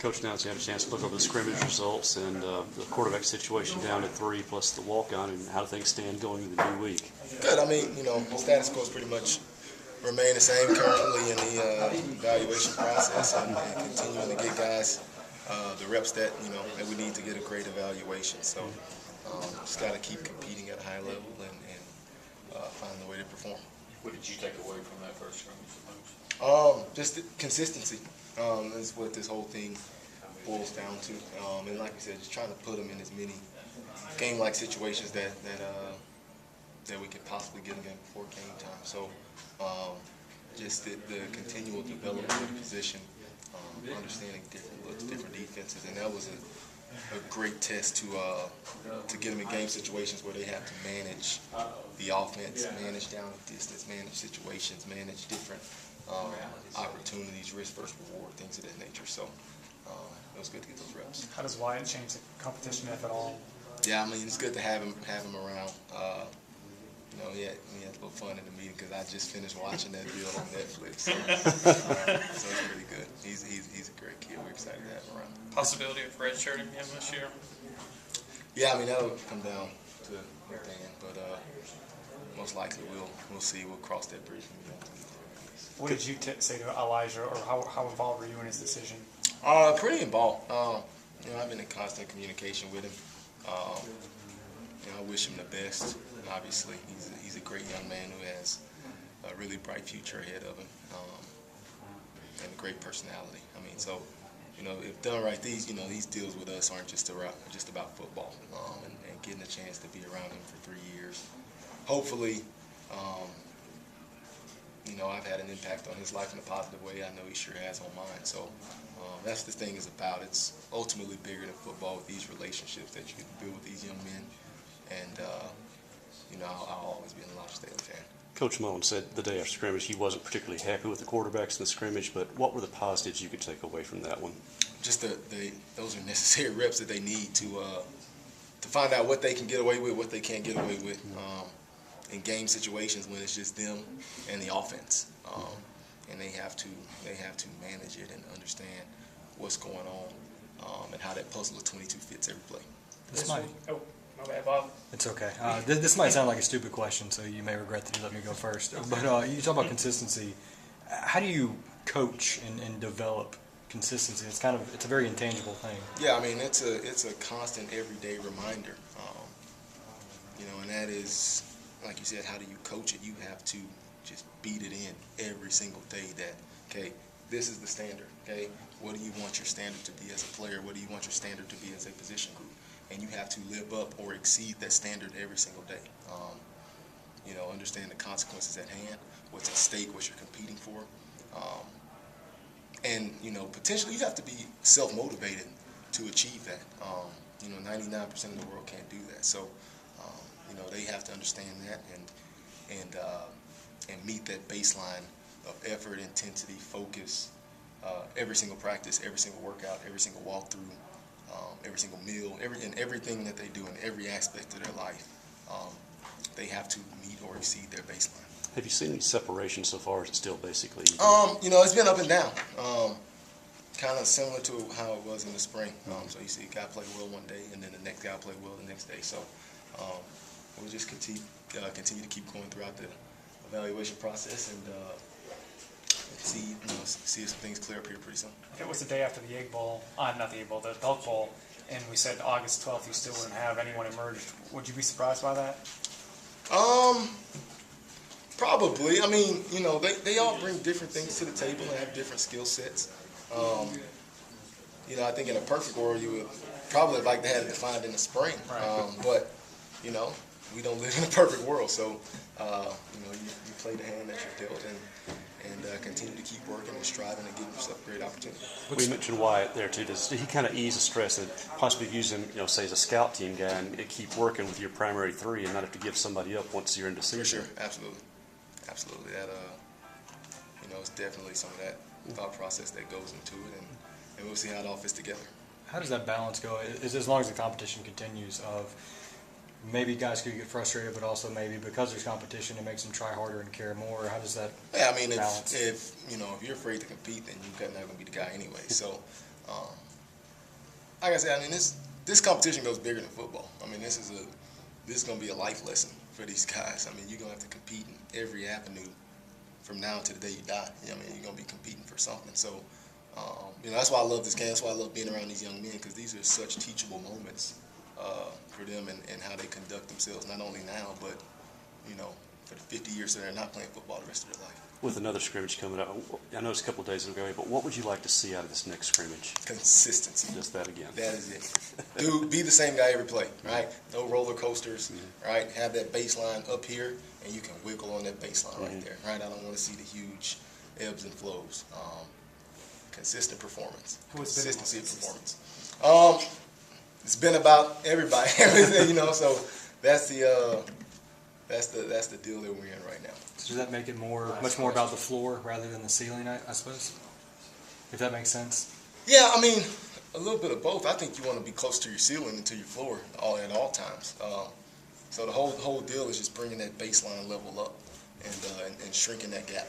Coach, now you had a chance to look over the scrimmage results and the quarterback situation down at 3 plus the walk-on, and how do things stand going into the new week? Good. I mean, the status quo is pretty much remain the same currently in the evaluation process and continuing to get guys the reps that that we need to get a great evaluation. So just got to keep competing at a high level and find the way to perform. What did you take away from that first scrimmage? Just the consistency is what this whole thing boils down to. And like I said, just trying to put them in as many game-like situations that we could possibly get them in before game time. So just the continual development of the position, understanding different looks, different defenses, and that was a great test to get them in game situations where they have to manage the offense, manage down the distance, manage situations, manage different opportunities, risk versus reward, things of that nature. So it was good to get those reps. How does Wyatt change the competition, if at all? Yeah, I mean, it's good to have him around. We had a little fun in the meeting because I just finished watching that deal on Netflix. So it's pretty good. He's a great kid. We're excited to have him around. Possibility of redshirting him this year? Yeah, I mean, that'll come down to Dan, but most likely we'll see. We'll cross that bridge when we get to it. What did you say to Elijah, or how involved were you in his decision? Pretty involved. I've been in constant communication with him. I wish him the best. Obviously, he's a great young man who has a really bright future ahead of him, and a great personality. I mean, so if done right, these deals with us aren't just about football, and getting a chance to be around him for 3 years. Hopefully, I've had an impact on his life in a positive way. I know he sure has on mine. So that's the thing is about. It's ultimately bigger than football with these relationships that you can build with these young men. And, I'll always be an Elijah Staley fan. Coach Mullen said the day after scrimmage he wasn't particularly happy with the quarterbacks in the scrimmage, but what were the positives you could take away from that one? Just those are necessary reps that they need to find out what they can get away with, what they can't get away with in game situations when it's just them and the offense. And they have to manage it and understand what's going on and how that puzzle of 22 fits every play. My bad, Bob. It's okay. This might sound like a stupid question, so you may regret that you let me go first. But you talk about consistency. How do you coach and develop consistency? It's a very intangible thing. Yeah, I mean it's a constant everyday reminder. And that is, like you said, how do you coach it? You have to just beat it in every single day that, okay, this is the standard, okay? What do you want your standard to be as a player? What do you want your standard to be as a position group? And you have to live up or exceed that standard every single day. Understand the consequences at hand, what's at stake, what you're competing for. And potentially you have to be self-motivated to achieve that. 99% of the world can't do that. So, they have to understand that and meet that baseline of effort, intensity, focus, every single practice, every single workout, every single walkthrough, every single meal, everything that they do in every aspect of their life. They have to meet or exceed their baseline. Have you seen any separation so far, or is it still basically? It's been up and down. Kind of similar to how it was in the spring. So you see a guy play well one day, and then the next guy play well the next day. So we'll just continue to keep going throughout the evaluation process and see if some things clear up here pretty soon. If it was the day after the Egg Bowl, not the Egg Bowl, the Belk Bowl, and we said August 12th you still wouldn't have anyone emerged, would you be surprised by that? Probably. I mean, they all bring different things to the table and have different skill sets. I think in a perfect world you would probably like to have it defined in the spring. But, we don't live in a perfect world. So, you play the hand that you're dealt and continue to keep working and striving and giving yourself great opportunity. We mentioned Wyatt there too. Does he kind of ease the stress and possibly use him, say as a scout team guy and keep working with your primary three and not have to give somebody up once you're in decision? For sure, absolutely. That it's definitely some of that thought process that goes into it, and we'll see how it all fits together. How does that balance go? As long as the competition continues, of maybe guys could get frustrated, but also maybe because there's competition, it makes them try harder and care more. How does that balance? If you're afraid to compete, then you're not going to be the guy anyway. So like I said, I mean, this competition goes bigger than football. I mean, this is going to be a life lesson for these guys. I mean, you're going to have to compete in every avenue from now to the day you die. I mean, you're going to be competing for something. So, that's why I love this game. That's why I love being around these young men, because these are such teachable moments for them and how they conduct themselves, not only now, but, for the 50 years that they're not playing football the rest of their life. With another scrimmage coming up, I know it's a couple of days ago, but what would you like to see out of this next scrimmage? Consistency. Just that again. That is it. Dude, be the same guy every play, right? No roller coasters, right? Have that baseline up here, and you can wiggle on that baseline right there, right? I don't want to see the huge ebbs and flows. Consistent performance. Consistency of performance. It's been about everybody, so that's the deal that we're in right now. So does that make it much more about the floor rather than the ceiling, I suppose? If that makes sense? Yeah, I mean, a little bit of both. I think you want to be close to your ceiling and to your floor at all times. So the whole deal is just bringing that baseline level up and shrinking that gap.